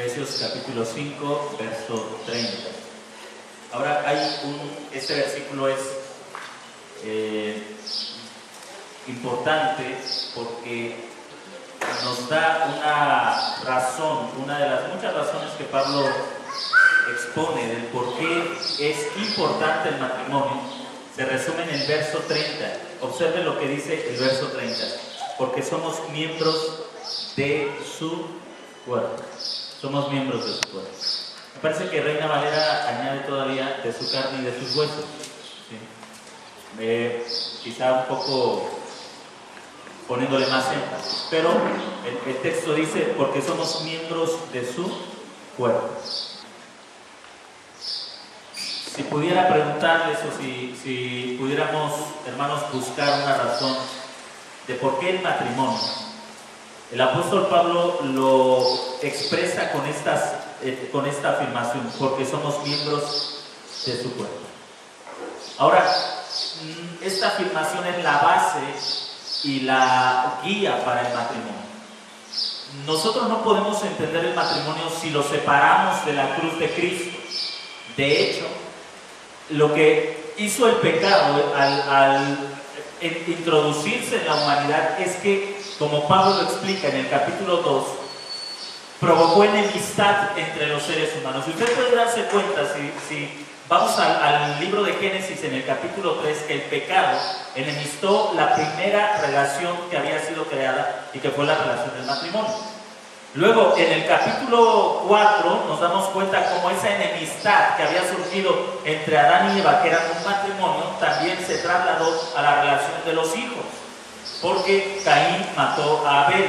Efesios capítulo 5, verso 30. Ahora este versículo es importante porque nos da una razón, una de las muchas razones que Pablo expone del por qué es importante el matrimonio. Se resume en el verso 30. Observen lo que dice el verso 30. Porque somos miembros de su cuerpo. Somos miembros de su cuerpo. Me parece que Reina Valera añade todavía de su carne y de sus huesos. ¿Sí? Quizá un poco poniéndole más énfasis. Pero el texto dice, porque somos miembros de su cuerpo. Si pudiera preguntarles o si pudiéramos, hermanos, buscar una razón de por qué el matrimonio, el apóstol Pablo lo expresa con esta afirmación, porque somos miembros de su cuerpo. Ahora, esta afirmación es la base y la guía para el matrimonio. Nosotros no podemos entender el matrimonio si lo separamos de la cruz de Cristo. De hecho, lo que hizo el pecado al introducirse en la humanidad es que, como Pablo lo explica en el capítulo 2, provocó enemistad entre los seres humanos. Y usted puede darse cuenta, si vamos al libro de Génesis en el capítulo 3, que el pecado enemistó la primera relación que había sido creada y que fue la relación del matrimonio. Luego, en el capítulo 4, nos damos cuenta cómo esa enemistad que había surgido entre Adán y Eva, que eran un matrimonio, también se trasladó a la relación de los hijos, porque Caín mató a Abel.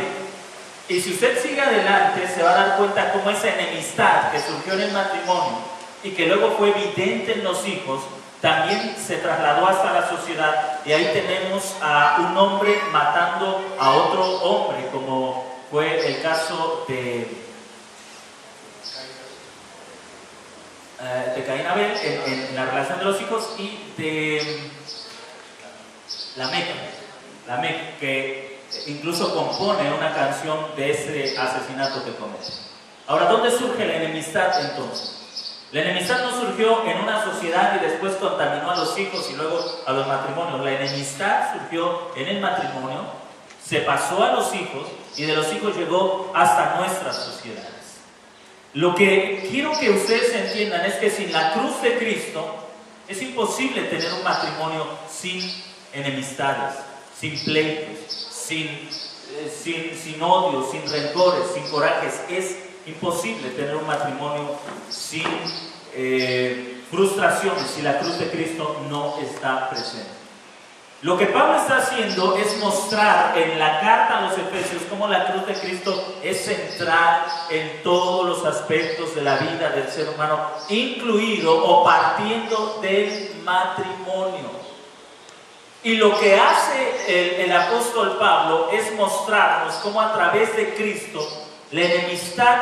Y si usted sigue adelante, se va a dar cuenta cómo esa enemistad que surgió en el matrimonio y que luego fue evidente en los hijos, también se trasladó hasta la sociedad. Y ahí tenemos a un hombre matando a otro hombre, como fue el caso de Caín y Abel en la relación de los hijos, y de Lamec, que incluso compone una canción de ese asesinato que comete. Ahora, ¿dónde surge la enemistad entonces? La enemistad no surgió en una sociedad y después contaminó a los hijos y luego a los matrimonios. La enemistad surgió en el matrimonio, se pasó a los hijos y de los hijos llegó hasta nuestras sociedades. Lo que quiero que ustedes entiendan es que sin la cruz de Cristo es imposible tener un matrimonio sin enemistades, sin pleitos, sin odios, sin rencores, sin corajes. Es imposible tener un matrimonio sin frustraciones si la cruz de Cristo no está presente. Lo que Pablo está haciendo es mostrar en la carta a los Efesios cómo la cruz de Cristo es central en todos los aspectos de la vida del ser humano, incluido o partiendo del matrimonio. Y lo que hace el apóstol Pablo es mostrarnos cómo a través de Cristo la enemistad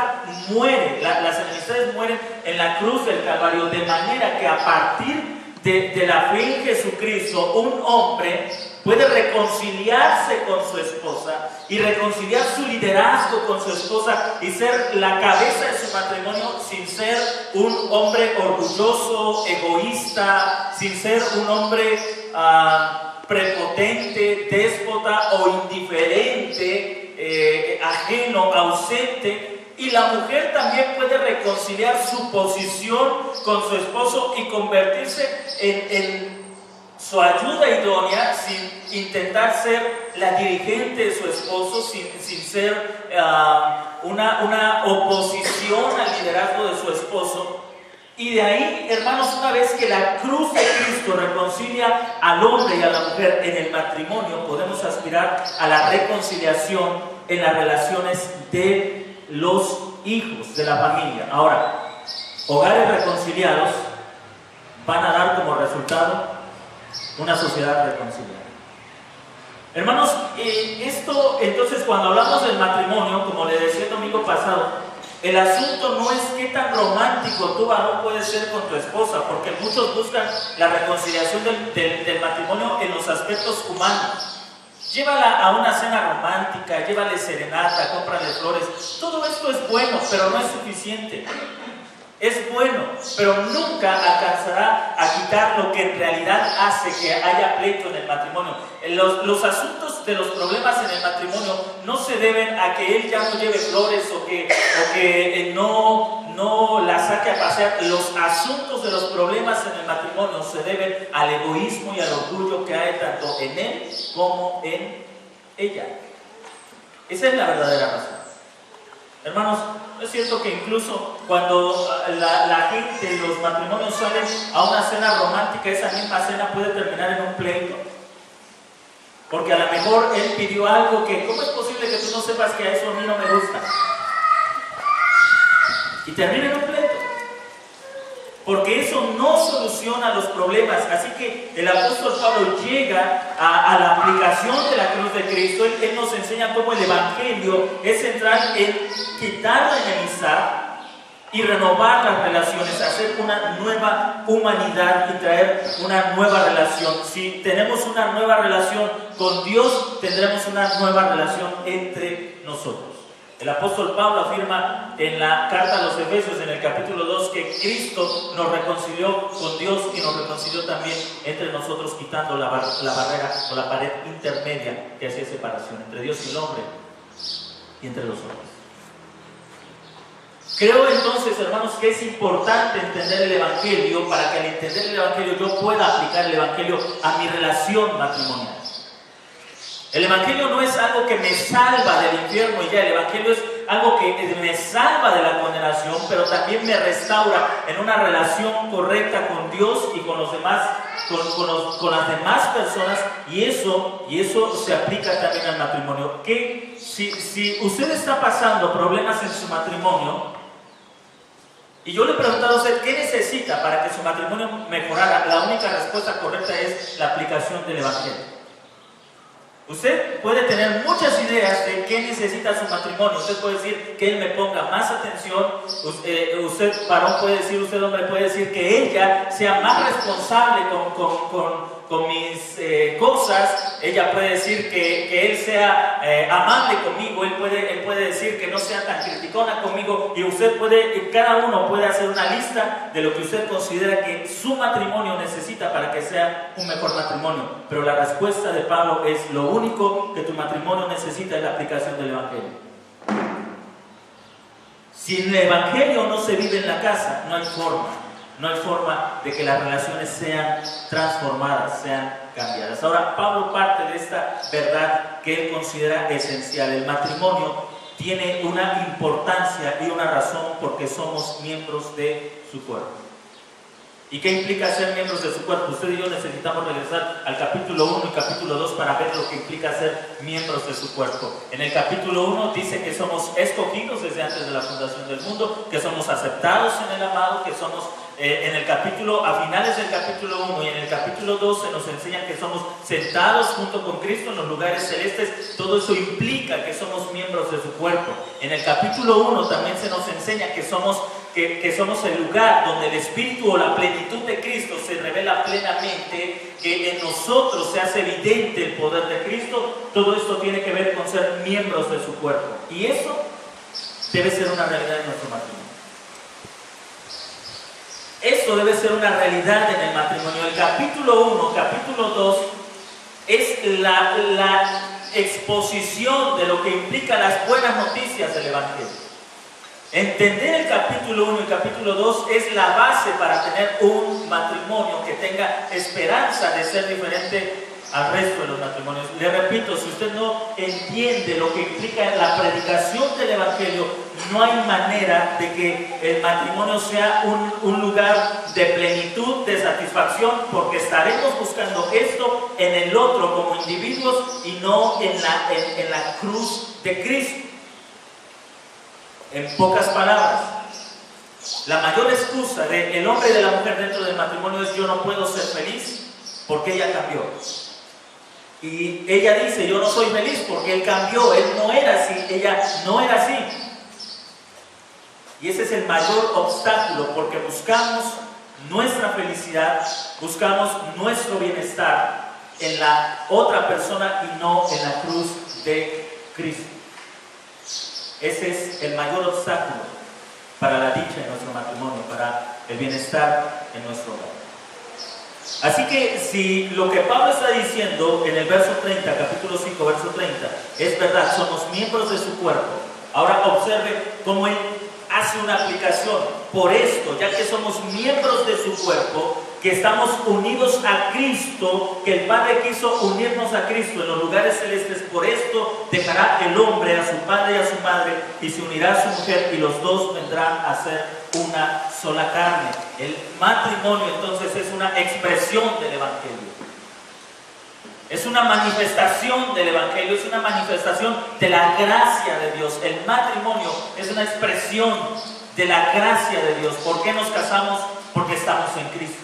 muere, las enemistades mueren en la cruz del Calvario, de manera que a partir de la fe en Jesucristo, un hombre puede reconciliarse con su esposa y reconciliar su liderazgo con su esposa y ser la cabeza de su matrimonio sin ser un hombre orgulloso, egoísta, sin ser un hombre prepotente, déspota o indiferente, ajeno, ausente. Y la mujer también puede reconciliar su posición con su esposo y convertirse en su ayuda idónea, sin intentar ser la dirigente de su esposo, sin ser una oposición al liderazgo de su esposo. Y de ahí, hermanos, una vez que la cruz de Cristo reconcilia al hombre y a la mujer en el matrimonio, podemos aspirar a la reconciliación en las relaciones de los hijos, de la familia. Ahora, hogares reconciliados van a dar como resultado una sociedad reconciliada. Hermanos, esto, entonces, cuando hablamos del matrimonio, como le decía el domingo pasado, el asunto no es qué tan romántico tú, varón, puedes ser con tu esposa, porque muchos buscan la reconciliación del matrimonio en los aspectos humanos. Llévala a una cena romántica, llévale serenata, cómprale flores. Todo esto es bueno, pero no es suficiente. Es bueno, pero nunca alcanzará a quitar lo que en realidad hace que haya pleito en el matrimonio. Los asuntos de los problemas en el matrimonio no se deben a que él ya no lleve flores o que no la saque a pasear. Los asuntos de los problemas en el matrimonio se deben al egoísmo y al orgullo que hay tanto en él como en ella. Esa es la verdadera razón. Hermanos, ¿no es cierto que incluso cuando la gente, los matrimonios salen a una cena romántica, esa misma cena puede terminar en un pleito? Porque a lo mejor él pidió algo que, ¿cómo es posible que tú no sepas que a eso a mí no me gusta? Y termina en un pleito. Porque eso no soluciona los problemas. Así que el apóstol Pablo llega a la aplicación de la cruz de Cristo. Él nos enseña cómo el evangelio es central en quitar la enemistad y renovar las relaciones, hacer una nueva humanidad y traer una nueva relación. Si tenemos una nueva relación con Dios, tendremos una nueva relación entre nosotros. El apóstol Pablo afirma en la carta a los Efesios, en el capítulo 2, que Cristo nos reconcilió con Dios y nos reconcilió también entre nosotros, quitando la barrera o la pared intermedia que hacía separación entre Dios y el hombre y entre los hombres. Creo entonces, hermanos, que es importante entender el Evangelio para que al entender el Evangelio yo pueda aplicar el Evangelio a mi relación matrimonial. El Evangelio no es algo que me salva del infierno y ya, el Evangelio es algo que me salva de la condenación, pero también me restaura en una relación correcta con Dios y con los demás, con las demás personas, y eso se aplica también al matrimonio. Que si usted está pasando problemas en su matrimonio, y yo le he preguntado a usted qué necesita para que su matrimonio mejorara, la única respuesta correcta es la aplicación del Evangelio. Usted puede tener muchas ideas de qué necesita su matrimonio. Usted puede decir que él me ponga más atención. Usted, varón, puede decir, usted, hombre, puede decir que ella sea más responsable con mis cosas. Ella puede decir que él sea amable conmigo. Él puede decir que no sea tan criticona conmigo. Y cada uno puede hacer una lista de lo que usted considera que su matrimonio necesita para que sea un mejor matrimonio. Pero la respuesta de Pablo es: lo único que tu matrimonio necesita es la aplicación del Evangelio. Si el Evangelio no se vive en la casa, no hay forma de que las relaciones sean transformadas, sean cambiadas. Ahora, Pablo parte de esta verdad que él considera esencial. El matrimonio tiene una importancia y una razón porque somos miembros de su cuerpo. ¿Y qué implica ser miembros de su cuerpo? Usted y yo necesitamos regresar al capítulo 1 y capítulo 2 para ver lo que implica ser miembros de su cuerpo. En el capítulo 1 dice que somos escogidos desde antes de la fundación del mundo, que somos aceptados en el amado, que somos a finales del capítulo 1 y en el capítulo 2 se nos enseña que somos sentados junto con Cristo en los lugares celestes. Todo eso implica que somos miembros de su cuerpo. En el capítulo 1 también se nos enseña que somos el lugar donde el Espíritu o la plenitud de Cristo se revela plenamente, que en nosotros se hace evidente el poder de Cristo. Todo esto tiene que ver con ser miembros de su cuerpo, y eso debe ser una realidad en nuestro matrimonio. Esto debe ser una realidad en el matrimonio. El capítulo 1, capítulo 2 es la exposición de lo que implica las buenas noticias del Evangelio. Entender el capítulo 1 y el capítulo 2 es la base para tener un matrimonio que tenga esperanza de ser diferente al resto de los matrimonios. Le repito, si usted no entiende lo que implica la predicación del Evangelio, no hay manera de que el matrimonio sea un lugar de plenitud, de satisfacción, porque estaremos buscando esto en el otro como individuos y no en la cruz de Cristo. En pocas palabras, la mayor excusa del hombre y de la mujer dentro del matrimonio es: yo no puedo ser feliz porque ella cambió. Y ella dice: yo no soy feliz porque él cambió, él no era así, ella no era así. Y ese es el mayor obstáculo, porque buscamos nuestra felicidad, buscamos nuestro bienestar en la otra persona y no en la cruz de Cristo. Ese es el mayor obstáculo para la dicha en nuestro matrimonio, para el bienestar en nuestro hogar. Así que si lo que Pablo está diciendo en el verso 30, capítulo 5, verso 30, es verdad, somos miembros de su cuerpo. Ahora observe cómo él hace una aplicación. Por esto, ya que somos miembros de su cuerpo, que estamos unidos a Cristo, que el Padre quiso unirnos a Cristo en los lugares celestes, por esto dejará el hombre a su padre y a su madre y se unirá a su mujer y los dos vendrán a ser una sola carne. El matrimonio entonces es una expresión del Evangelio. Es una manifestación del Evangelio, es una manifestación de la gracia de Dios. El matrimonio es una expresión de la gracia de Dios. ¿Por qué nos casamos? Porque estamos en Cristo.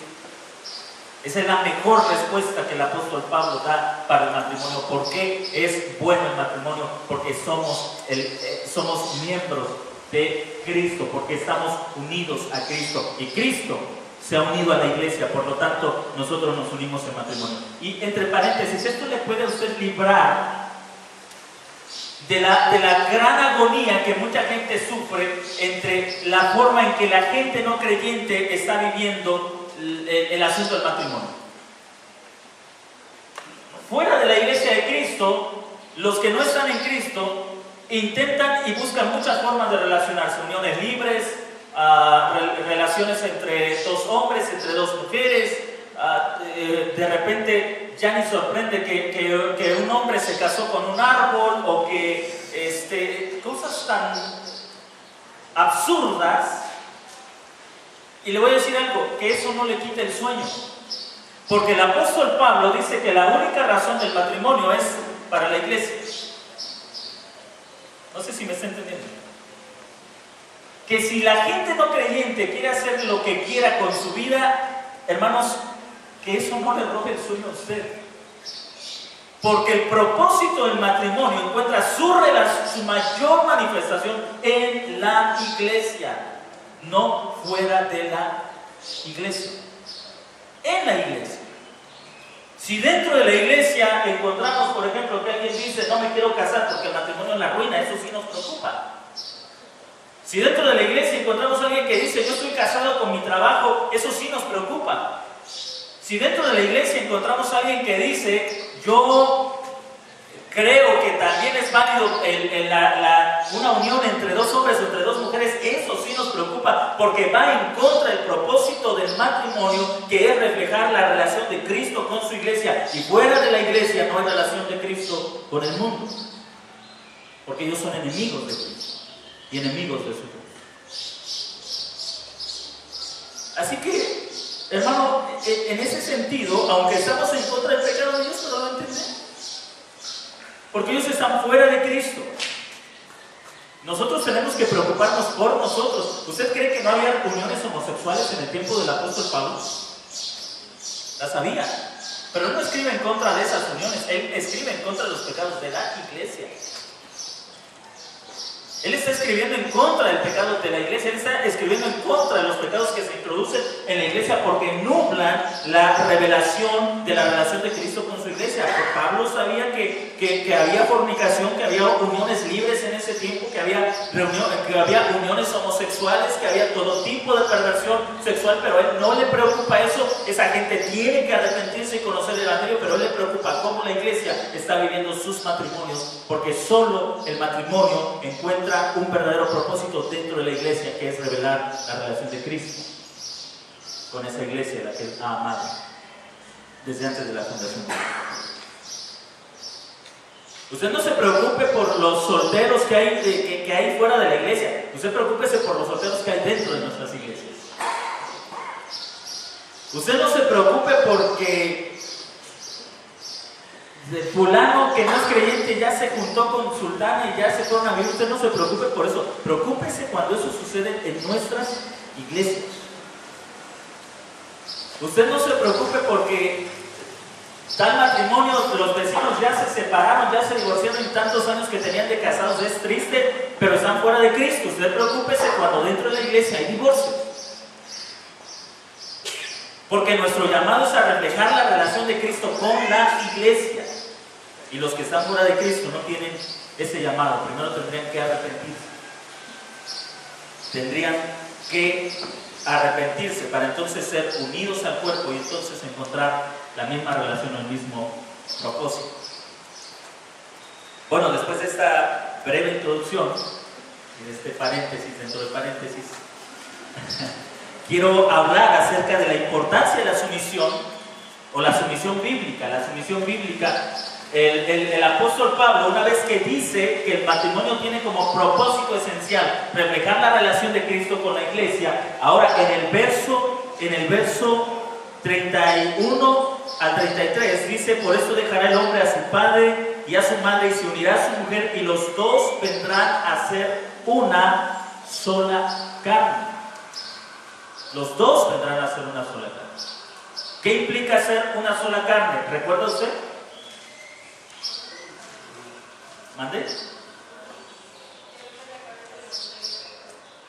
Esa es la mejor respuesta que el apóstol Pablo da para el matrimonio. ¿Por qué es bueno el matrimonio? Porque somos miembros de Cristo, porque estamos unidos a Cristo. Y Cristo se ha unido a la iglesia, por lo tanto, nosotros nos unimos en matrimonio. Y entre paréntesis, esto le puede a usted librar de la gran agonía que mucha gente sufre entre la forma en que la gente no creyente está viviendo el asunto del matrimonio. Fuera de la iglesia de Cristo, los que no están en Cristo intentan y buscan muchas formas de relacionarse, uniones libres, relaciones entre dos hombres, entre dos mujeres. De repente ya ni sorprende que un hombre se casó con un árbol, o que cosas tan absurdas. Y le voy a decir algo, que eso no le quita el sueño, porque el apóstol Pablo dice que la única razón del matrimonio es para la iglesia. No sé si me está entendiendo. Que si la gente no creyente quiere hacer lo que quiera con su vida, hermanos, que eso no le robe el sueño a usted. Porque el propósito del matrimonio encuentra su mayor manifestación en la iglesia, no fuera de la iglesia. En la iglesia. Si dentro de la iglesia encontramos, por ejemplo, que alguien dice, no me quiero casar porque el matrimonio es la ruina, eso sí nos preocupa. Si dentro de la iglesia encontramos a alguien que dice, yo estoy casado con mi trabajo, eso sí nos preocupa. Si dentro de la iglesia encontramos a alguien que dice, yo creo que también es válido una unión entre dos hombres o entre dos mujeres, eso sí nos preocupa, porque va en contra del propósito del matrimonio, que es reflejar la relación de Cristo con su iglesia. Y fuera de la iglesia no hay relación de Cristo con el mundo, porque ellos son enemigos de Cristo y enemigos de su Dios. Así que, hermano, en ese sentido, aunque estamos en contra del pecado de Dios, pero lo entendemos, porque ellos están fuera de Cristo. Nosotros tenemos que preocuparnos por nosotros. ¿Usted cree que no había uniones homosexuales en el tiempo del apóstol Pablo? Las había, pero él no escribe en contra de esas uniones, él escribe en contra de los pecados de la iglesia. Él está escribiendo en contra del pecado de la iglesia, él está escribiendo en contra de los pecados que se introducen en la iglesia, porque nublan la revelación de la relación de Cristo con su iglesia. Porque Pablo sabía que había fornicación, que había uniones libres en ese tiempo, que había uniones homosexuales, que había todo tipo de perversión sexual, pero a él no le preocupa eso. Esa gente tiene que arrepentirse y conocer el Evangelio, pero a él le preocupa cómo la iglesia está viviendo sus matrimonios, porque solo el matrimonio encuentra un verdadero propósito dentro de la iglesia, que es revelar la relación de Cristo con esa iglesia, la que él ha amado desde antes de la fundación. Usted no se preocupe por los solteros que hay fuera de la iglesia, usted preocúpese por los solteros que hay dentro de nuestras iglesias. Usted no se preocupe porque de fulano que no es creyente ya se juntó con sultana y ya se fueron a vivir. Usted no se preocupe por eso. Preocúpese cuando eso sucede en nuestras iglesias. Usted no se preocupe porque tal matrimonio, los vecinos ya se separaron, ya se divorciaron en tantos años que tenían de casados. Es triste, pero están fuera de Cristo. Usted preocúpese cuando dentro de la iglesia hay divorcio. Porque nuestro llamado es a reflejar la relación de Cristo con la iglesia. Y los que están fuera de Cristo no tienen ese llamado. Primero tendrían que arrepentirse. Tendrían que arrepentirse para entonces ser unidos al cuerpo y entonces encontrar la misma relación, el mismo propósito. Bueno, después de esta breve introducción, y de este paréntesis dentro del paréntesis, quiero hablar acerca de la importancia de la sumisión o la sumisión bíblica. La sumisión bíblica, el apóstol Pablo, una vez que dice que el matrimonio tiene como propósito esencial reflejar la relación de Cristo con la iglesia, ahora en el verso 31 al 33 dice: por eso dejará el hombre a su padre y a su madre y se unirá a su mujer y los dos vendrán a ser una sola carne. Los dos vendrán a ser una sola carne. ¿Qué implica ser una sola carne? ¿Recuerda usted? ¿Mande?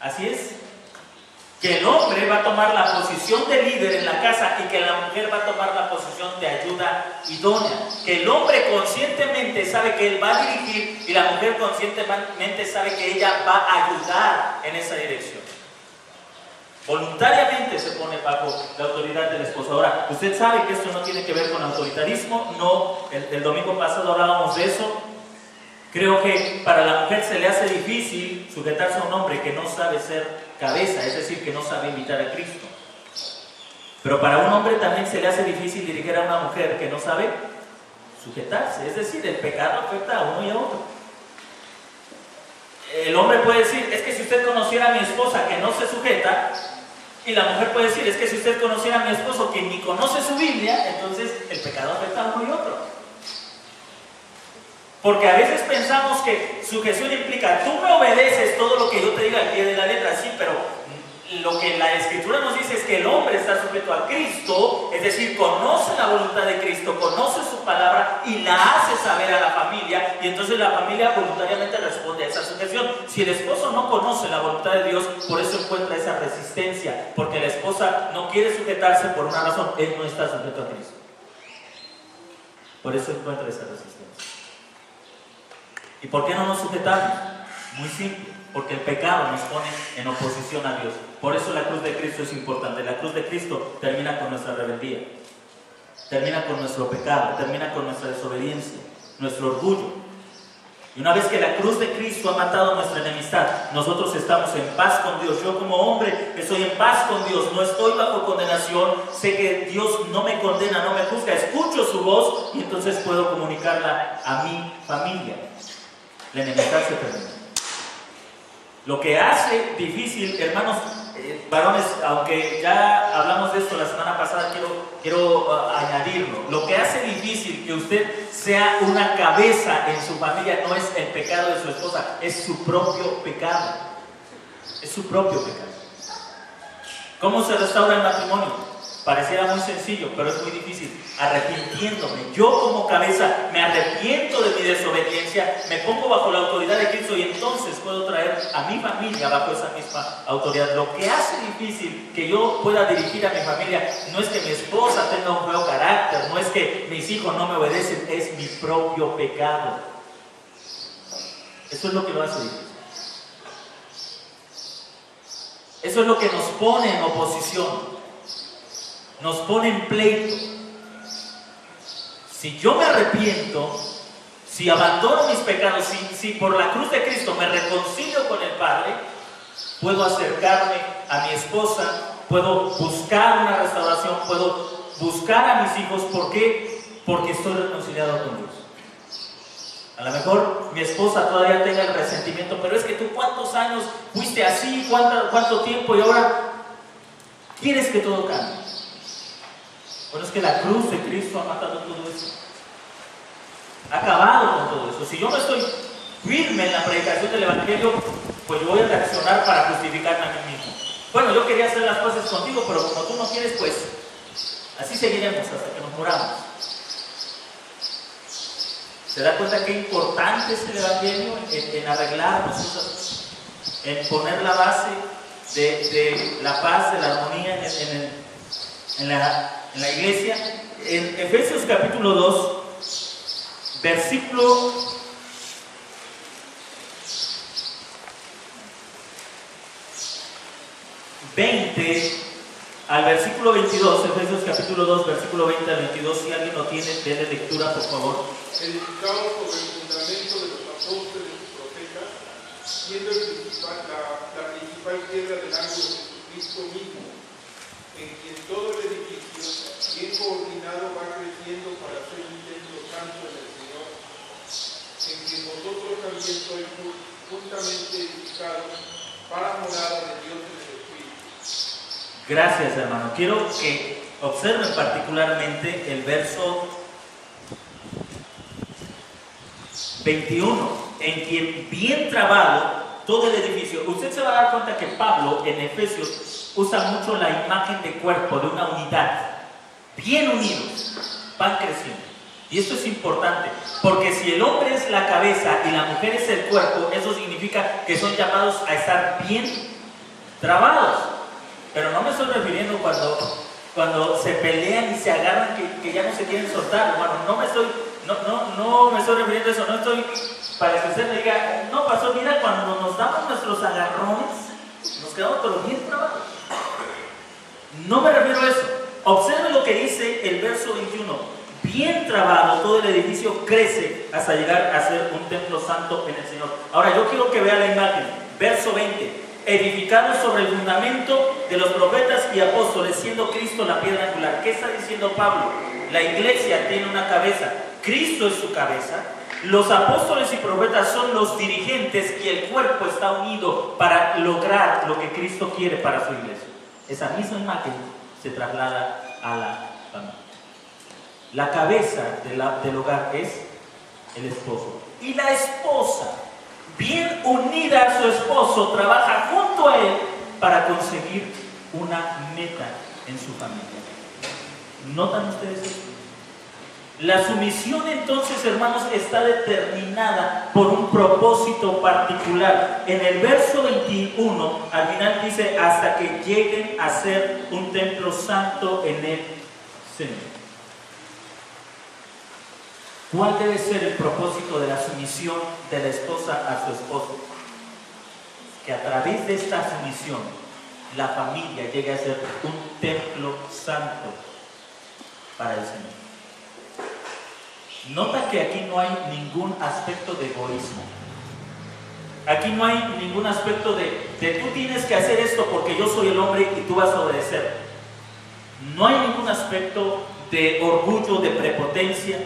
Así es. Que el hombre va a tomar la posición de líder en la casa y que la mujer va a tomar la posición de ayuda idónea. Que el hombre conscientemente sabe que él va a dirigir y la mujer conscientemente sabe que ella va a ayudar en esa dirección. Voluntariamente se pone bajo la autoridad del esposo. Ahora, usted sabe que esto no tiene que ver con autoritarismo. No, el domingo pasado hablábamos de eso. Creo que para la mujer se le hace difícil sujetarse a un hombre que no sabe ser cabeza, es decir, que no sabe imitar a Cristo. Pero para un hombre también se le hace difícil dirigir a una mujer que no sabe sujetarse, es decir, el pecado afecta a uno y a otro. El hombre puede decir: es que si usted conociera a mi esposa que no se sujeta, y la mujer puede decir: es que si usted conociera a mi esposo que ni conoce su Biblia, entonces el pecado afecta a uno y otro. Porque a veces pensamos que sujeción implica: tú me obedeces todo lo que yo te diga al pie de la letra, sí, pero lo que la Escritura nos dice es que el hombre está sujeto a Cristo, es decir, conoce la voluntad de Cristo, conoce su palabra y la hace saber a la familia, y entonces la familia voluntariamente responde a esa sujeción. Si el esposo no conoce la voluntad de Dios, por eso encuentra esa resistencia, porque la esposa no quiere sujetarse por una razón: él no está sujeto a Cristo. Por eso encuentra esa resistencia. ¿Y por qué no nos sujetamos? Muy simple, porque el pecado nos pone en oposición a Dios. Por eso la cruz de Cristo es importante. La cruz de Cristo termina con nuestra rebeldía, termina con nuestro pecado, termina con nuestra desobediencia, nuestro orgullo. Y una vez que la cruz de Cristo ha matado nuestra enemistad, nosotros estamos en paz con Dios. Yo como hombre estoy en paz con Dios, no estoy bajo condenación, sé que Dios no me condena, no me juzga, escucho su voz y entonces puedo comunicarla a mi familia. La enemistad se termina. Lo que hace difícil, hermanos, varones, aunque ya hablamos de esto la semana pasada, quiero añadirlo. Lo que hace difícil que usted sea una cabeza en su familia no es el pecado de su esposa, es su propio pecado. Es su propio pecado. ¿Cómo se restaura el matrimonio? Pareciera muy sencillo, pero es muy difícil. Arrepintiéndome. Yo como cabeza me arrepiento de mi desobediencia, me pongo bajo la autoridad de Cristo y entonces puedo traer a mi familia bajo esa misma autoridad. Lo que hace difícil que yo pueda dirigir a mi familia no es que mi esposa tenga un feo carácter, no es que mis hijos no me obedecen, es mi propio pecado. Eso es lo que lo hace difícil. Eso es lo que nos pone en oposición. Nos pone en pleito. Si yo me arrepiento, si abandono mis pecados, si por la cruz de Cristo me reconcilio con el Padre, puedo acercarme a mi esposa, puedo buscar una restauración, puedo buscar a mis hijos. ¿Por qué? Porque estoy reconciliado con Dios. A lo mejor mi esposa todavía tenga el resentimiento, pero es que tú cuántos años fuiste así, cuánto tiempo, y ahora quieres que todo cambie. Bueno, es que la cruz de Cristo ha matado todo eso. Ha acabado con todo eso. Si yo no estoy firme en la predicación del Evangelio, pues yo voy a reaccionar para justificarme a mí mismo. Bueno, yo quería hacer las cosas contigo, pero como tú no quieres, pues así seguiremos hasta que nos muramos. ¿Se da cuenta qué importante es el Evangelio en arreglar las cosas, en poner la base de la paz, de la armonía en en la iglesia. En Efesios capítulo 2, versículo 20 al versículo 22, Efesios capítulo 2, versículo 20 al 22, si alguien lo tiene, denle lectura, por favor. Edificado sobre el fundamento de los apóstoles y profetas, siendo la principal piedra del ángulo de Jesucristo mismo, en quien todo el edificio, bien coordinado, va creciendo para ser un templo santo en el Señor, en quien vosotros también sois juntamente edificados para morada de Dios en el Espíritu. Gracias, hermano. Quiero que observen particularmente el verso 21, en quien bien trabado todo el edificio. Usted se va a dar cuenta que Pablo en Efesios usa mucho la imagen de cuerpo, de una unidad. Bien unidos, van creciendo. Y esto es importante, porque si el hombre es la cabeza y la mujer es el cuerpo, eso significa que son llamados a estar bien trabados. Pero no me estoy refiriendo cuando se pelean y se agarran que ya no se quieren soltar, hermano. No me estoy refiriendo a eso. No estoy para que usted me diga, no, pastor, mira, cuando nos damos nuestros agarrones, nos quedamos pero bien trabados. No me refiero a eso. Observe lo que dice el verso 21. Bien trabado, todo el edificio crece hasta llegar a ser un templo santo en el Señor. Ahora, yo quiero que vea la imagen. Verso 20. Edificado sobre el fundamento de los profetas y apóstoles, siendo Cristo la piedra angular. ¿Qué está diciendo Pablo? La iglesia tiene una cabeza, Cristo es su cabeza, los apóstoles y profetas son los dirigentes y el cuerpo está unido para lograr lo que Cristo quiere para su iglesia. Esa misma imagen se traslada a la familia. La cabeza del hogar es el esposo, y la esposa, bien unida a su esposo, trabaja junto a él para conseguir una meta en su familia. ¿Notan ustedes esto? La sumisión entonces, hermanos, está determinada por un propósito particular. En el verso 21, al final dice, hasta que lleguen a ser un templo santo en el Señor. ¿Cuál debe ser el propósito de la sumisión de la esposa a su esposo? Que a través de esta sumisión la familia llegue a ser un templo santo para el Señor. Nota que aquí no hay ningún aspecto de egoísmo. Aquí no hay ningún aspecto de tú tienes que hacer esto porque yo soy el hombre y tú vas a obedecer. No hay ningún aspecto de orgullo, de prepotencia,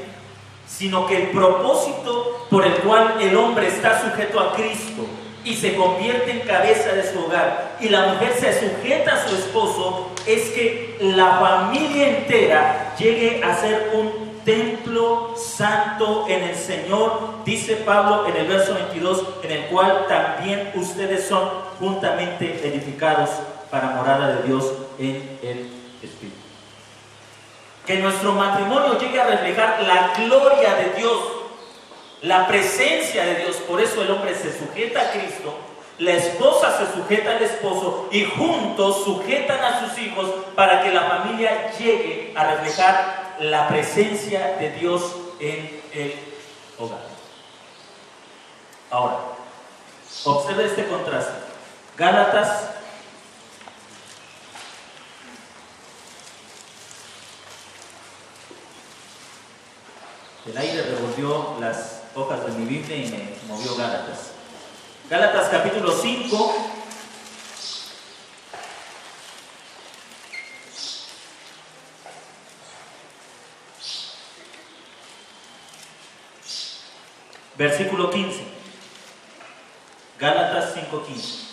sino que el propósito por el cual el hombre está sujeto a Cristo y se convierte en cabeza de su hogar y la mujer se sujeta a su esposo es que la familia entera llegue a ser un templo santo en el Señor, dice Pablo en el verso 22, en el cual también ustedes son juntamente edificados para morada de Dios en el Espíritu. Que nuestro matrimonio llegue a reflejar la gloria de Dios, la presencia de Dios. Por eso el hombre se sujeta a Cristo, la esposa se sujeta al esposo y juntos sujetan a sus hijos para que la familia llegue a reflejar la presencia de Dios en el hogar. Ahora, observe este contraste. Gálatas el aire revolvió las hojas de mi Biblia y me movió Gálatas. Gálatas capítulo 5. Versículo 15. Gálatas 5:15.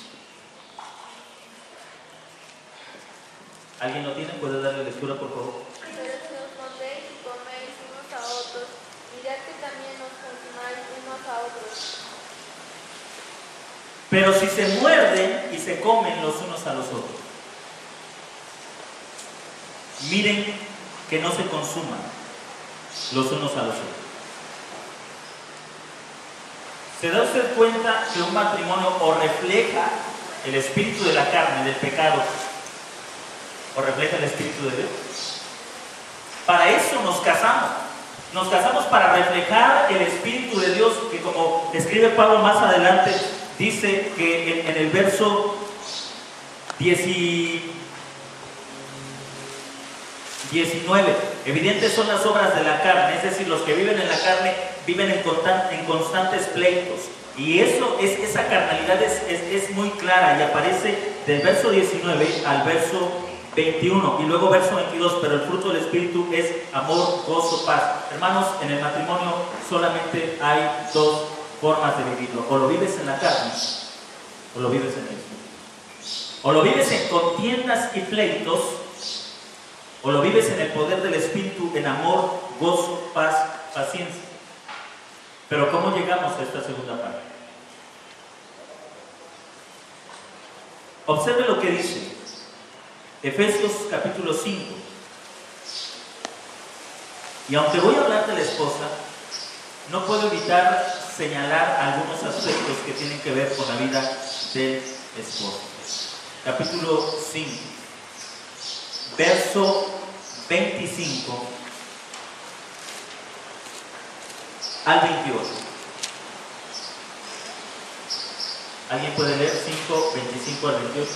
¿Alguien lo tiene? ¿Puede darle lectura, por favor? Pero si os mordéis y coméis unos a otros, mirad que también os consumáis unos a otros. Pero si se muerden y se comen los unos a los otros, miren que no se consuman los unos a los otros. ¿Se da usted cuenta que un matrimonio o refleja el espíritu de la carne, del pecado, ¿O refleja el Espíritu de Dios? Para eso nos casamos. Nos casamos para reflejar el Espíritu de Dios, que como escribe Pablo más adelante, dice que en el verso 19, evidentes son las obras de la carne, es decir, los que viven en la carne viven en constantes pleitos. Y esa carnalidad es muy clara y aparece del verso 19 al verso 21 y luego verso 22, pero el fruto del Espíritu es amor, gozo, paz. Hermanos, en el matrimonio solamente hay dos formas de vivirlo: o lo vives en la carne o lo vives en el Espíritu. O lo vives en contiendas y pleitos, o lo vives en el poder del Espíritu, en amor, gozo, paz, paciencia. Pero ¿cómo llegamos a esta segunda parte? Observe lo que dice Efesios capítulo 5. Y aunque voy a hablar de la esposa, no puedo evitar señalar algunos aspectos que tienen que ver con la vida del esposo. Capítulo 5, verso 25 al 28. ¿Alguien puede leer 5, 25 al 28?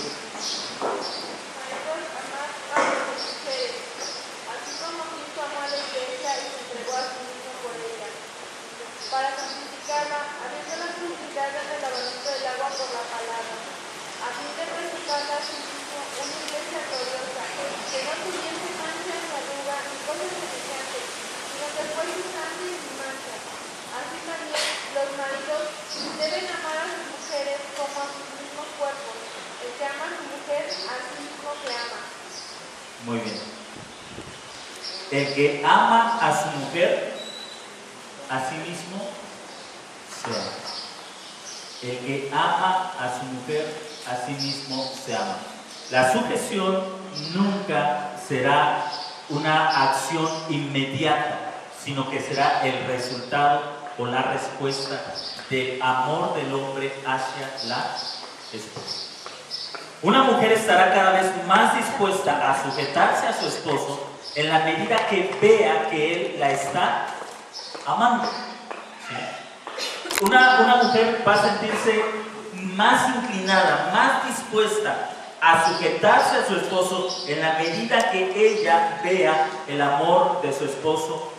Para santificarla, habiéndola purificada en el lavamiento del agua por la palabra, a fin de presentarla a sí mismo una iglesia gloriosa, que no tuviese mancha ni arruga ni cosa semejante, sino que fuese santa y sin mancha. Así también los maridos deben amar a sus mujeres como a sus mismos cuerpos. El que ama a su mujer, a sí mismo se ama. Muy bien. El que ama a su mujer, a sí mismo se ama. El que ama a su mujer, a sí mismo se ama. La sujeción nunca será una acción inmediata, sino que será el resultado o la respuesta del amor del hombre hacia la esposa. Una mujer estará cada vez más dispuesta a sujetarse a su esposo en la medida que vea que él la está amando. ¿Sí? Una mujer va a sentirse más inclinada, más dispuesta a sujetarse a su esposo en la medida que ella vea el amor de su esposo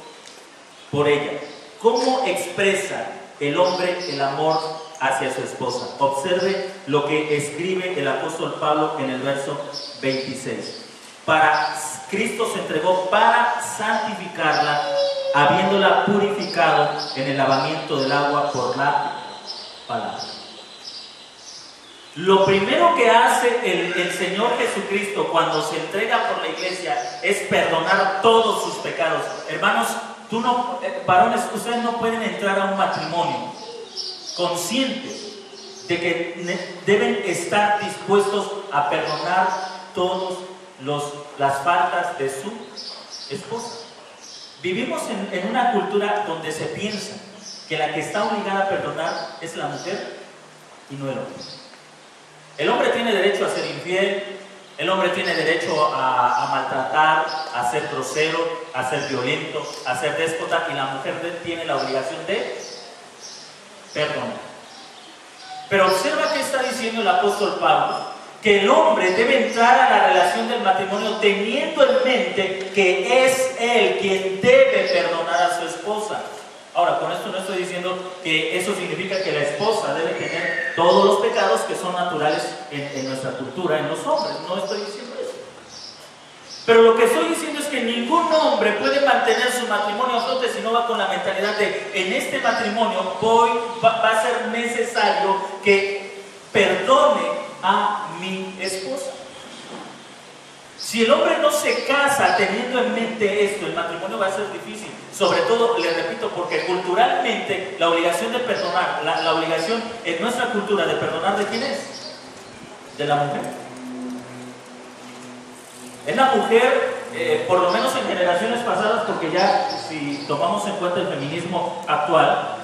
por ella. ¿Cómo expresa el hombre el amor hacia su esposa? Observe lo que escribe el apóstol Pablo en el verso 26. Cristo se entregó para santificarla, habiéndola purificado en el lavamiento del agua por la palabra. Lo primero que hace el Señor Jesucristo cuando se entrega por la iglesia es perdonar todos sus pecados. Hermanos, varones, ustedes no pueden entrar a un matrimonio conscientes de que deben estar dispuestos a perdonar todas las faltas de su esposa. Vivimos en una cultura donde se piensa que la que está obligada a perdonar es la mujer y no el hombre. El hombre tiene derecho a ser infiel, el hombre tiene derecho a maltratar, a ser grosero, a ser violento, a ser déspota, y la mujer tiene la obligación de perdonar. Pero observa que está diciendo el apóstol Pablo: que el hombre debe entrar a la relación del matrimonio teniendo en mente que es él quien debe perdonar a su esposa. Ahora, con esto no estoy diciendo que eso significa que la esposa debe tener todos los pecados que son naturales en nuestra cultura, en los hombres. No estoy diciendo eso. Pero lo que estoy diciendo es que ningún hombre puede mantener su matrimonio a flote si no va con la mentalidad de: en este matrimonio va a ser necesario que perdone a mi esposa. Si el hombre no se casa teniendo en mente esto, el matrimonio va a ser difícil. Sobre todo, le repito, porque culturalmente la obligación de perdonar, la obligación en nuestra cultura de perdonar, ¿de quién es? De la mujer. Es la mujer, por lo menos en generaciones pasadas, porque ya si tomamos en cuenta el feminismo actual,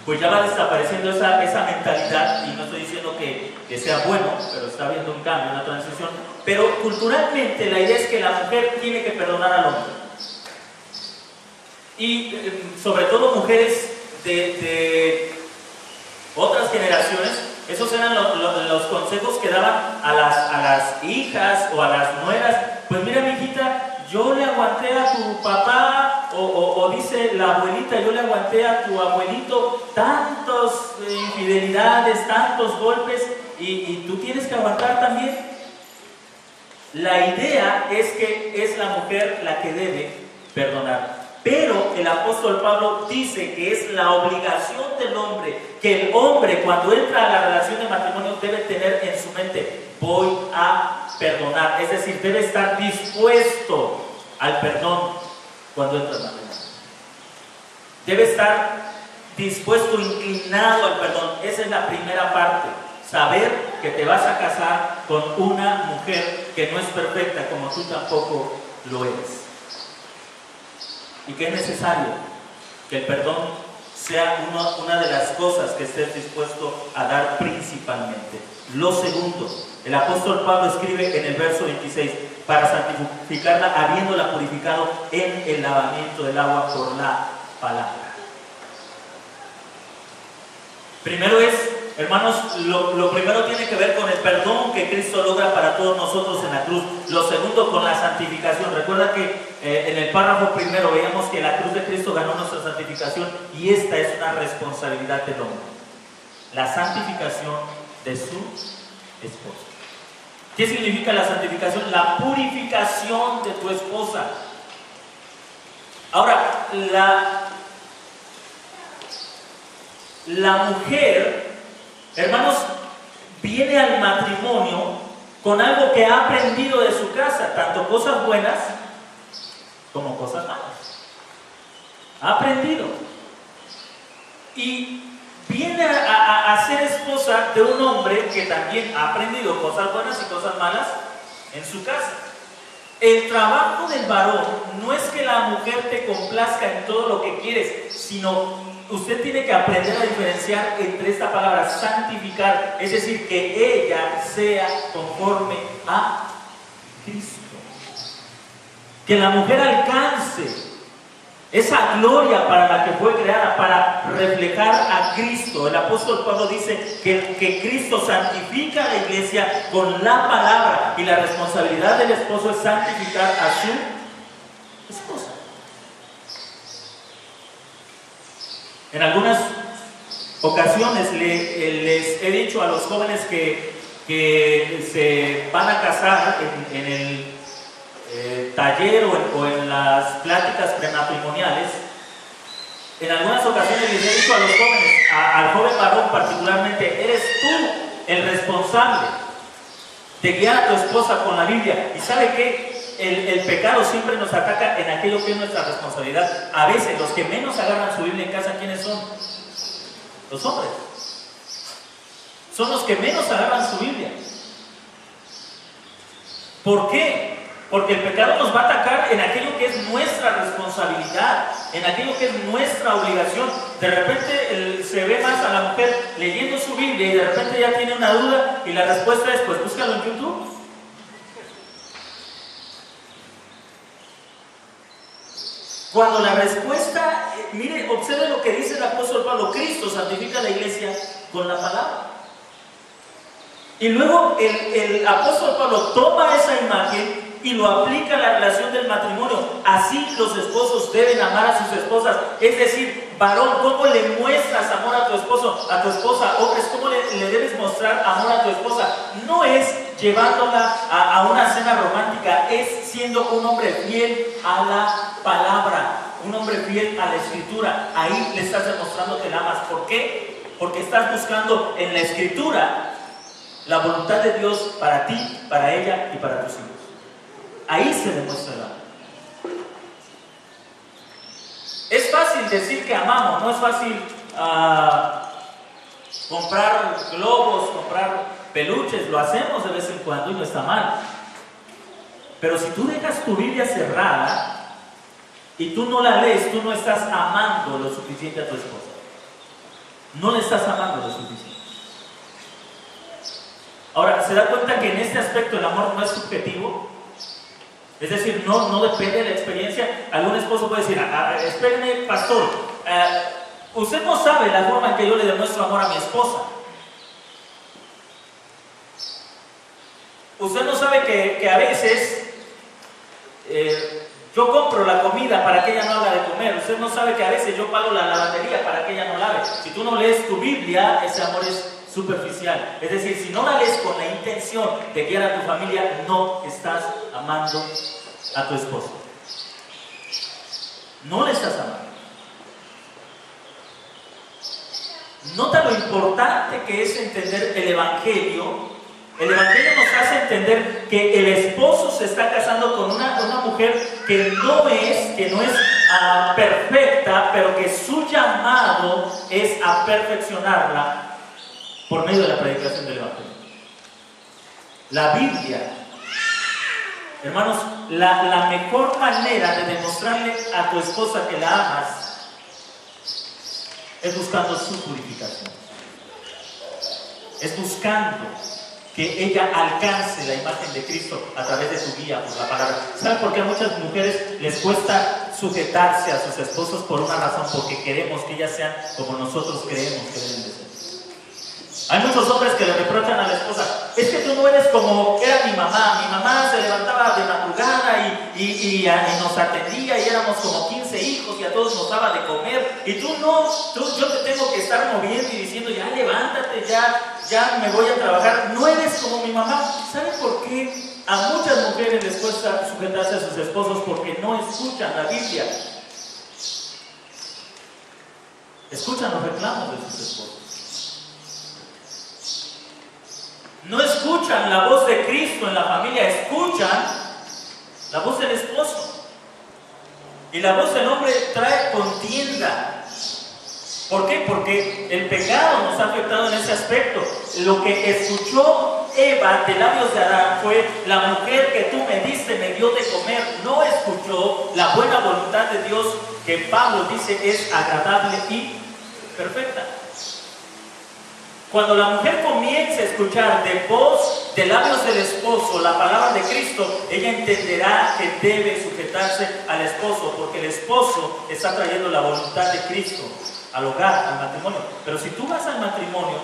pues ya va desapareciendo esa mentalidad, y no estoy diciendo que sea bueno, pero está habiendo un cambio, una transición. Pero culturalmente la idea es que la mujer tiene que perdonar al hombre. Y sobre todo mujeres de otras generaciones, esos eran los consejos que daban a las hijas o a las nueras. Pues mira, mi hijita, yo le aguanté a tu papá, o dice la abuelita, yo le aguanté a tu abuelito tantas infidelidades, tantos golpes, y tú tienes que aguantar también. La idea es que es la mujer la que debe perdonar. Pero el apóstol Pablo dice que es la obligación del hombre, que el hombre cuando entra a la relación de matrimonio debe tener en su mente: voy a perdonar. Es decir, debe estar dispuesto al perdón cuando entra al matrimonio. Debe estar dispuesto, inclinado al perdón. Esa es la primera parte. Saber que te vas a casar con una mujer que no es perfecta, como tú tampoco lo eres. Y que es necesario que el perdón sea una de las cosas que estés dispuesto a dar principalmente. Lo segundo, el apóstol Pablo escribe en el verso 26: para santificarla, habiéndola purificado en el lavamiento del agua por la palabra. Primero es, hermanos, lo primero tiene que ver con el perdón que Cristo logra para todos nosotros en la cruz. Lo segundo, con la santificación. Recuerda que en el párrafo primero veíamos que la cruz de Cristo ganó nuestra santificación, y esta es una responsabilidad del hombre: la santificación de su esposa. ¿Qué significa la santificación? La purificación de tu esposa. Ahora, la mujer, hermanos, viene al matrimonio con algo que ha aprendido de su casa, tanto cosas buenas como cosas malas. Ha aprendido. Y viene a ser esposa de un hombre que también ha aprendido cosas buenas y cosas malas en su casa. El trabajo del varón no es que la mujer te complazca en todo lo que quieres, sino usted tiene que aprender a diferenciar entre esta palabra santificar, es decir, que ella sea conforme a Cristo. Que la mujer alcance esa gloria para la que fue creada, para reflejar a Cristo. El apóstol Pablo dice que Cristo santifica a la iglesia con la palabra, y la responsabilidad del esposo es santificar a su esposa. En algunas ocasiones les he dicho a los jóvenes que se van a casar en el taller o en las pláticas prematrimoniales, en algunas ocasiones les he dicho a los jóvenes, al joven varón particularmente: eres tú el responsable de guiar a tu esposa con la Biblia. ¿Y sabe qué? El pecado siempre nos ataca en aquello que es nuestra responsabilidad. A veces los que menos agarran su Biblia en casa, ¿quiénes son? Los hombres. Son los que menos agarran su Biblia. ¿Por qué? Porque el pecado nos va a atacar en aquello que es nuestra responsabilidad, en aquello que es nuestra obligación. De repente se ve más a la mujer leyendo su Biblia, y de repente ya tiene una duda, y la respuesta es: pues búscalo en YouTube. Cuando la respuesta, mire, observe lo que dice el apóstol Pablo: Cristo santifica a la iglesia con la palabra. Y luego el apóstol Pablo toma esa imagen y lo aplica a la relación del matrimonio. Así los esposos deben amar a sus esposas. Es decir, varón, ¿cómo le muestras amor a tu esposo, a tu esposa? Hombres, ¿cómo le debes mostrar amor a tu esposa? No es llevándola a una cena romántica, es siendo un hombre fiel a la palabra, un hombre fiel a la escritura. Ahí le estás demostrando que la amas. ¿Por qué? Porque estás buscando en la escritura la voluntad de Dios para ti, para ella y para tus hijos. Ahí se demuestra el amor. Es fácil decir que amamos, no es fácil comprar globos, comprar peluches, lo hacemos de vez en cuando y no está mal. Pero si tú dejas tu Biblia cerrada y tú no la lees, tú no estás amando lo suficiente a tu esposa. no le estás amando lo suficiente. Ahora, ¿se da cuenta que en este aspecto el amor no es subjetivo? Es decir, no depende de la experiencia. Algún esposo puede decir, espéreme, pastor, usted no sabe la forma en que yo le demuestro amor a mi esposa. Usted no sabe que a veces yo compro la comida para que ella no haga de comer. Usted no sabe que a veces yo pago la lavandería para que ella no lave. Si tú no lees tu Biblia, ese amor es superficial. Es decir, si no la lees con la intención de guiar a tu familia, no estás amando a tu esposo. No le estás amando. Nota lo importante que es entender el Evangelio. El Evangelio nos hace entender que el esposo se está casando con una mujer que no es perfecta, pero que su llamado es a perfeccionarla por medio de la predicación del Evangelio. La Biblia, hermanos, la mejor manera de demostrarle a tu esposa que la amas es buscando su purificación. Es buscando que ella alcance la imagen de Cristo a través de su guía por la palabra. ¿Saben por qué a muchas mujeres les cuesta sujetarse a sus esposos? Por una razón, porque queremos que ellas sean como nosotros creemos que deben de ser. Hay muchos hombres que le reprochan a la esposa, es que tú no eres como era mi mamá se levantaba de madrugada y nos atendía y éramos como 15 hijos y a todos nos daba de comer, y yo te tengo que estar moviendo y diciendo, ya levántate, ya me voy a trabajar, no eres como mi mamá. ¿Saben por qué a muchas mujeres les cuesta sujetarse a sus esposos? Porque no escuchan la Biblia, escuchan los reclamos de sus esposos. No escuchan la voz de Cristo en la familia, escuchan la voz del esposo. Y la voz del hombre trae contienda. ¿Por qué? Porque el pecado nos ha afectado en ese aspecto. Lo que escuchó Eva de labios de Adán fue: la mujer que tú me diste me dio de comer. No escuchó la buena voluntad de Dios, que Pablo dice es agradable y perfecta. Cuando la mujer comience a escuchar de voz, de labios del esposo, la palabra de Cristo, ella entenderá que debe sujetarse al esposo, porque el esposo está trayendo la voluntad de Cristo al hogar, al matrimonio. Pero si tú vas al matrimonio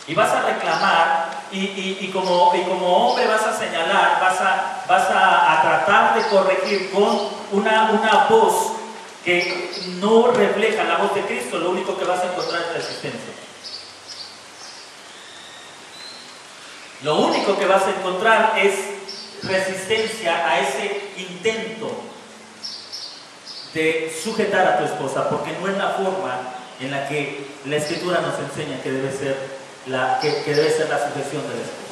y vas a reclamar y como hombre vas a señalar, vas a tratar de corregir con una voz que no refleja la voz de Cristo, lo único que vas a encontrar es resistencia. Lo único que vas a encontrar es resistencia a ese intento de sujetar a tu esposa, porque no es la forma en la que la Escritura nos enseña que debe ser la sujeción del esposo.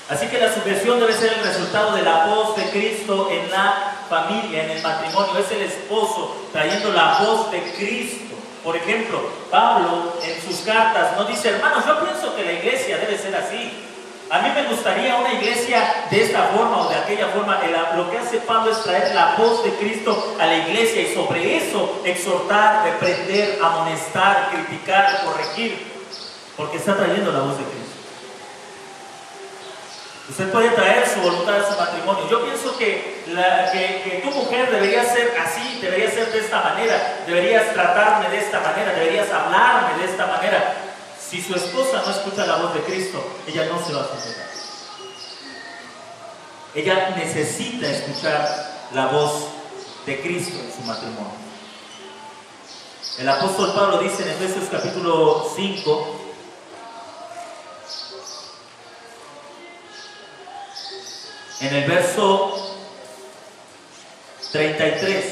Así que la sujeción debe ser el resultado de la voz de Cristo en la familia, en el matrimonio. Es el esposo trayendo la voz de Cristo. Por ejemplo, Pablo en sus cartas no dice: hermanos, yo pienso que la iglesia debe ser así. A mí me gustaría una iglesia de esta forma o de aquella forma. Lo que hace Pablo es traer la voz de Cristo a la iglesia y sobre eso exhortar, reprender, amonestar, criticar, corregir, porque está trayendo la voz de Cristo. Usted puede traer su voluntad a su matrimonio. Yo pienso que tu mujer debería ser así, debería ser de esta manera, deberías tratarme de esta manera, deberías hablarme de esta manera. Si su esposa no escucha la voz de Cristo, ella no se va a sujetar. Ella necesita escuchar la voz de Cristo en su matrimonio. El apóstol Pablo dice en Efesios capítulo 5, en el verso 33: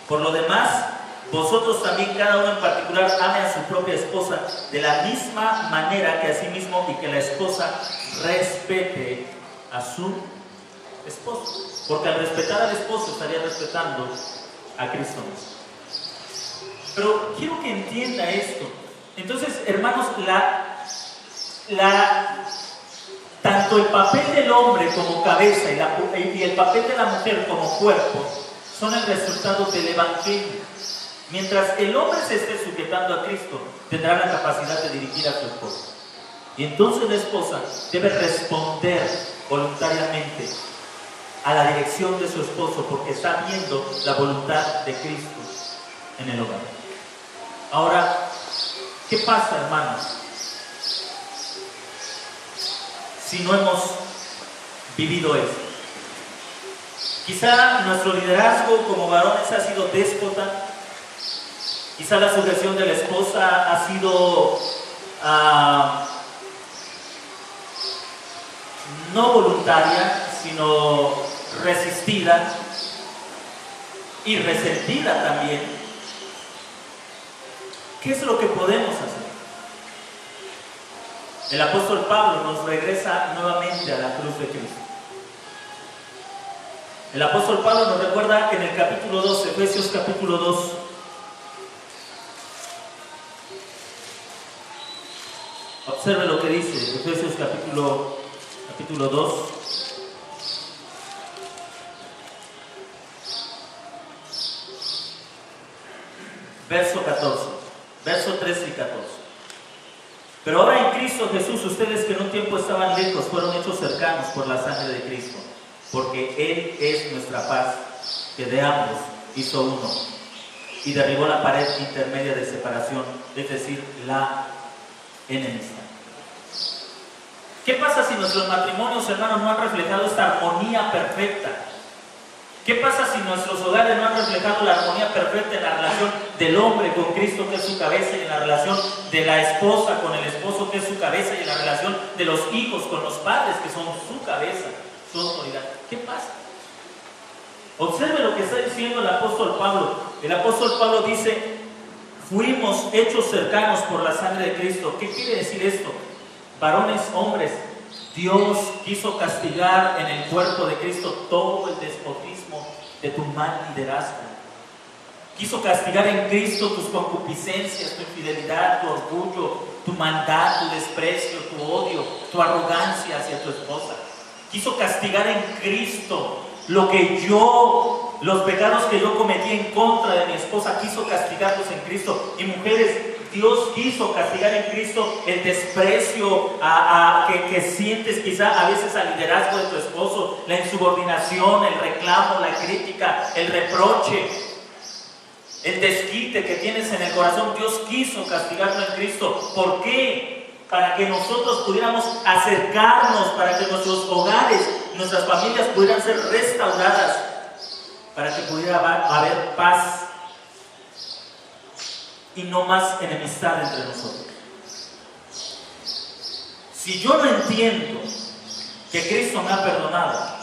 por lo demás, vosotros también, cada uno en particular, ame a su propia esposa de la misma manera que a sí mismo, y que la esposa respete a su esposo. Porque al respetar al esposo estaría respetando a Cristo mismo. Pero quiero que entienda esto. Entonces, hermanos, tanto el papel del hombre como cabeza y el papel de la mujer como cuerpo son el resultado del Evangelio. Mientras el hombre se esté sujetando a Cristo, tendrá la capacidad de dirigir a su esposa. Y entonces la esposa debe responder voluntariamente a la dirección de su esposo, porque está viendo la voluntad de Cristo en el hogar. Ahora, ¿qué pasa, hermanos, si no hemos vivido esto? Quizá nuestro liderazgo como varones ha sido déspota. Quizá la sujeción de la esposa ha sido no voluntaria, sino resistida y resentida también. ¿Qué es lo que podemos hacer? El apóstol Pablo nos regresa nuevamente a la cruz de Cristo. El apóstol Pablo nos recuerda en el capítulo 2, Efesios capítulo 2, observe lo que dice Efesios capítulo 2, verso 14, verso 13 y 14. Pero ahora en Cristo Jesús, ustedes que en un tiempo estaban lejos, fueron hechos cercanos por la sangre de Cristo, porque Él es nuestra paz, que de ambos hizo uno, y derribó la pared intermedia de separación, es decir, la enemistad. ¿Qué pasa si nuestros matrimonios, hermanos, no han reflejado esta armonía perfecta? ¿Qué pasa si nuestros hogares no han reflejado la armonía perfecta en la relación del hombre con Cristo, que es su cabeza, y en la relación de la esposa con el esposo, que es su cabeza, y en la relación de los hijos con los padres, que son su cabeza, su autoridad? ¿Qué pasa? Observe lo que está diciendo el apóstol Pablo. El apóstol Pablo dice: fuimos hechos cercanos por la sangre de Cristo. ¿Qué quiere decir esto? Varones, hombres, Dios quiso castigar en el cuerpo de Cristo todo el despotismo de tu mal liderazgo. Quiso castigar en Cristo tus concupiscencias, tu infidelidad, tu orgullo, tu maldad, tu desprecio, tu odio, tu arrogancia hacia tu esposa. Quiso castigar en Cristo los pecados que yo cometí en contra de mi esposa. Quiso castigarlos en Cristo. Y mujeres, Dios quiso castigar en Cristo el desprecio que sientes quizá a veces al liderazgo de tu esposo, la insubordinación, el reclamo, la crítica, el reproche, el desquite que tienes en el corazón. Dios quiso castigarlo en Cristo. ¿Por qué? Para que nosotros pudiéramos acercarnos, para que nuestros hogares, nuestras familias pudieran ser restauradas, para que pudiera haber paz y no más enemistad entre nosotros. Si yo no entiendo que Cristo me ha perdonado,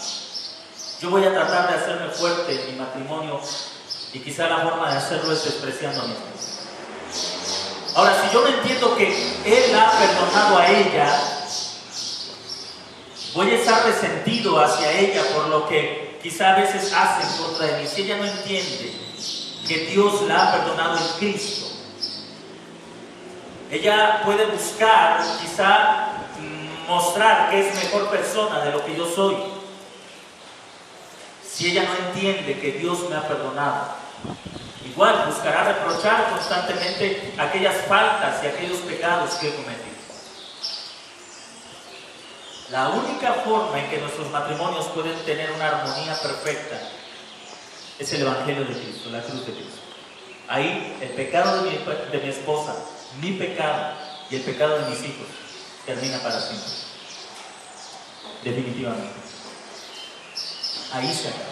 yo voy a tratar de hacerme fuerte en mi matrimonio, y quizá la forma de hacerlo es despreciando a mi esposa. Ahora, si yo no entiendo que Él ha perdonado a ella, voy a estar resentido hacia ella por lo que quizá a veces hace en contra de mí. Si ella no entiende que Dios la ha perdonado en Cristo, ella puede buscar, quizá mostrar que es mejor persona de lo que yo soy. Si ella no entiende que Dios me ha perdonado, igual buscará reprochar constantemente aquellas faltas y aquellos pecados que he cometido. La única forma en que nuestros matrimonios pueden tener una armonía perfecta es el Evangelio de Cristo, la cruz de Cristo. Ahí el pecado de mi esposa, mi pecado y el pecado de mis hijos termina para siempre. Definitivamente. Ahí se acaba.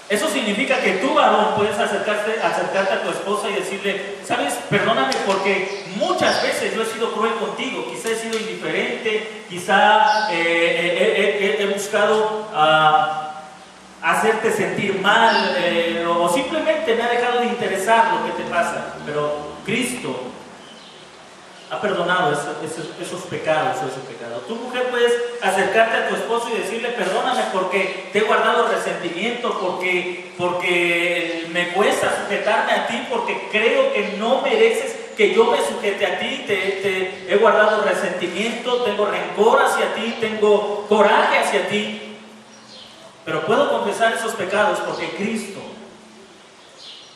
Eso significa que tú, varón, puedes acercarte a tu esposa y decirle: sabes, perdóname porque muchas veces yo he sido cruel contigo, quizá he sido indiferente, quizá he buscado hacerte sentir mal, o simplemente me ha dejado de interesar lo que te pasa, pero Cristo ha perdonado esos pecados o ese pecado. Tu mujer puedes acercarte a tu esposo y decirle: perdóname porque te he guardado resentimiento, porque me cuesta sujetarme a ti, porque creo que no mereces que yo me sujete a ti, te he guardado resentimiento, tengo rencor hacia ti, tengo coraje hacia ti. Pero puedo confesar esos pecados porque Cristo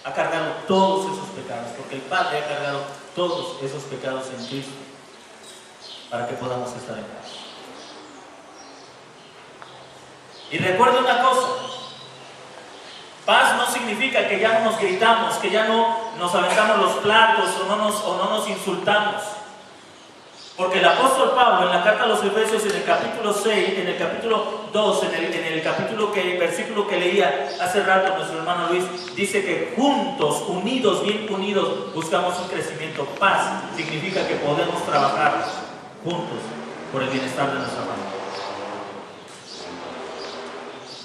ha cargado todos esos pecados, porque el Padre ha cargado todos esos pecados en Cristo para que podamos estar en paz. Y recuerda una cosa: paz no significa que ya no nos gritamos, que ya no nos aventamos los platos o no nos insultamos. Porque el apóstol Pablo, en la carta a los Efesios, en el capítulo 6, en el capítulo 2, versículo que leía hace rato nuestro hermano Luis, dice que juntos, unidos, bien unidos, buscamos un crecimiento. Paz significa que podemos trabajar juntos por el bienestar de nuestra familia.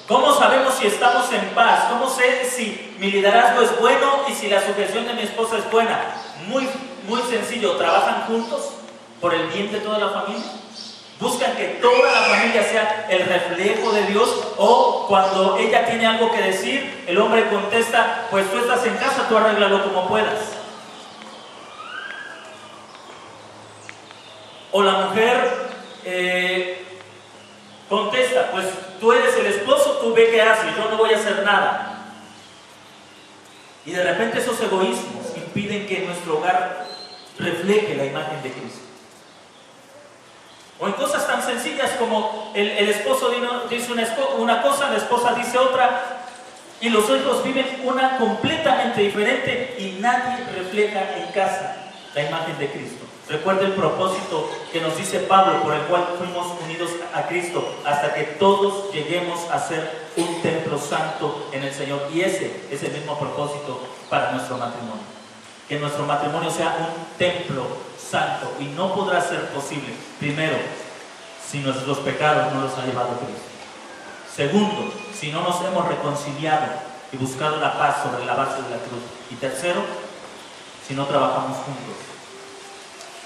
¿Cómo sabemos si estamos en paz? ¿Cómo sé si mi liderazgo es bueno y si la sujeción de mi esposa es buena? Muy sencillo. ¿Trabajan juntos por el bien de toda la familia? ¿Buscan que toda la familia sea el reflejo de Dios? ¿O cuando ella tiene algo que decir, el hombre contesta: pues tú estás en casa, tú arréglalo como puedas? O la mujer contesta: pues tú eres el esposo, tú ve qué haces, yo no voy a hacer nada. Y de repente esos egoísmos impiden que nuestro hogar refleje la imagen de Cristo. O en cosas tan sencillas como el esposo dice una cosa, la esposa dice otra, y los hijos viven una completamente diferente y nadie refleja en casa la imagen de Cristo. Recuerda el propósito que nos dice Pablo, por el cual fuimos unidos a Cristo, hasta que todos lleguemos a ser un templo santo en el Señor. Y ese es el mismo propósito para nuestro matrimonio. Que nuestro matrimonio sea un templo santo, y no podrá ser posible, primero, si nuestros pecados no los ha llevado Cristo. Segundo, si no nos hemos reconciliado y buscado la paz sobre la base de la cruz. Y tercero, si no trabajamos juntos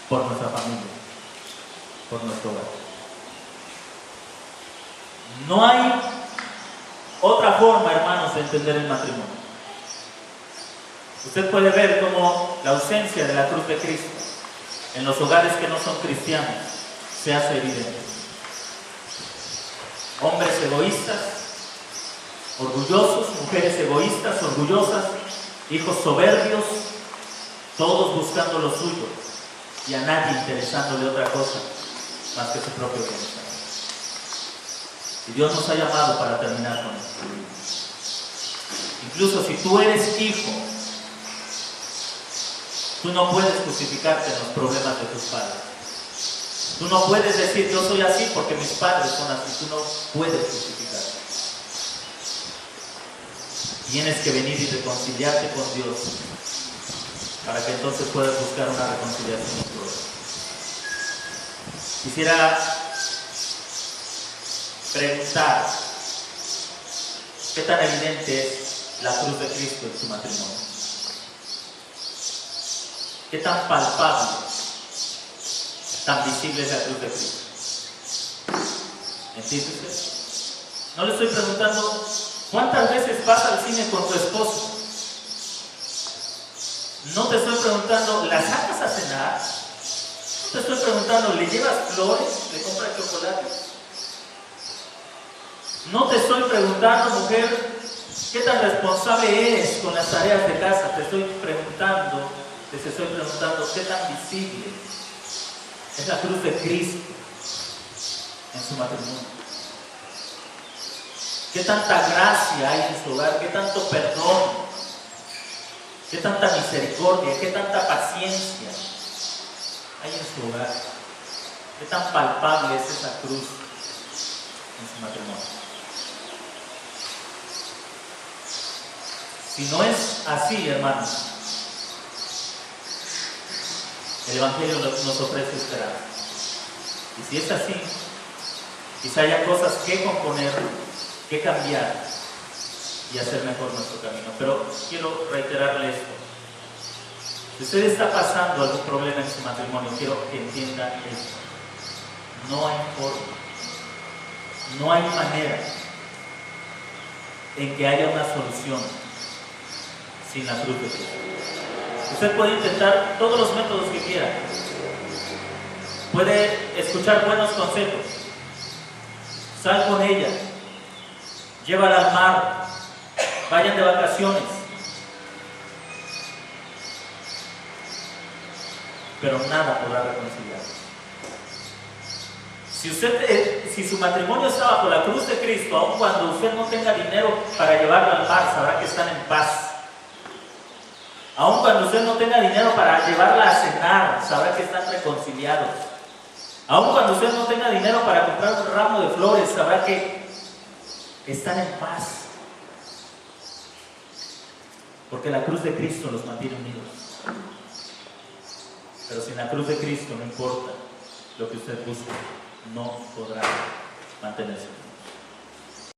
por nuestra familia, por nuestro hogar. No hay otra forma, hermanos, de entender el matrimonio. Usted puede ver cómo la ausencia de la cruz de Cristo en los hogares que no son cristianos se hace evidente. Hombres egoístas, orgullosos, mujeres egoístas, orgullosas, hijos soberbios, todos buscando lo suyo y a nadie interesándole otra cosa más que su propio bienestar. Y Dios nos ha llamado para terminar con esto. Incluso si tú eres hijo, tú no puedes justificarte en los problemas de tus padres. Tú no puedes decir: yo soy así porque mis padres son así. Tú no puedes justificarte. Tienes que venir y reconciliarte con Dios para que entonces puedas buscar una reconciliación con Dios. Quisiera preguntar: ¿qué tan evidente es la cruz de Cristo en su matrimonio? ¿Qué tan palpable, tan visible es la cruz de Cristo? ¿Entiende usted? No le estoy preguntando cuántas veces vas al cine con tu esposo. No te estoy preguntando, ¿la sacas a cenar? No te estoy preguntando, ¿le llevas flores? ¿Le compras chocolate? No te estoy preguntando, mujer, ¿qué tan responsable eres con las tareas de casa? Te estoy preguntando qué tan visible es la cruz de Cristo en su matrimonio. Qué tanta gracia hay en su hogar, qué tanto perdón, qué tanta misericordia, qué tanta paciencia hay en su hogar. Qué tan palpable es esa cruz en su matrimonio. Si no es así, hermanos, el Evangelio nos ofrece esperanza. Y si es así, quizá haya cosas que componer, que cambiar y hacer mejor nuestro camino. Pero quiero reiterarle esto: si usted está pasando algún problema en su matrimonio, quiero que entienda esto: no hay forma, no hay manera en que haya una solución sin la cruz de Cristo. Usted puede intentar todos los métodos que quiera, puede escuchar buenos consejos, sal con ella, llévala al mar, vayan de vacaciones. Pero nada podrá reconciliarlos. Si su matrimonio está bajo la cruz de Cristo, aun cuando usted no tenga dinero para llevarlo al mar, sabrá que están en paz. Aun cuando usted no tenga dinero para llevarla a cenar, sabrá que están reconciliados. Aun cuando usted no tenga dinero para comprar un ramo de flores, sabrá que están en paz. Porque la cruz de Cristo los mantiene unidos. Pero sin la cruz de Cristo, no importa lo que usted busque, no podrá mantenerse unidos.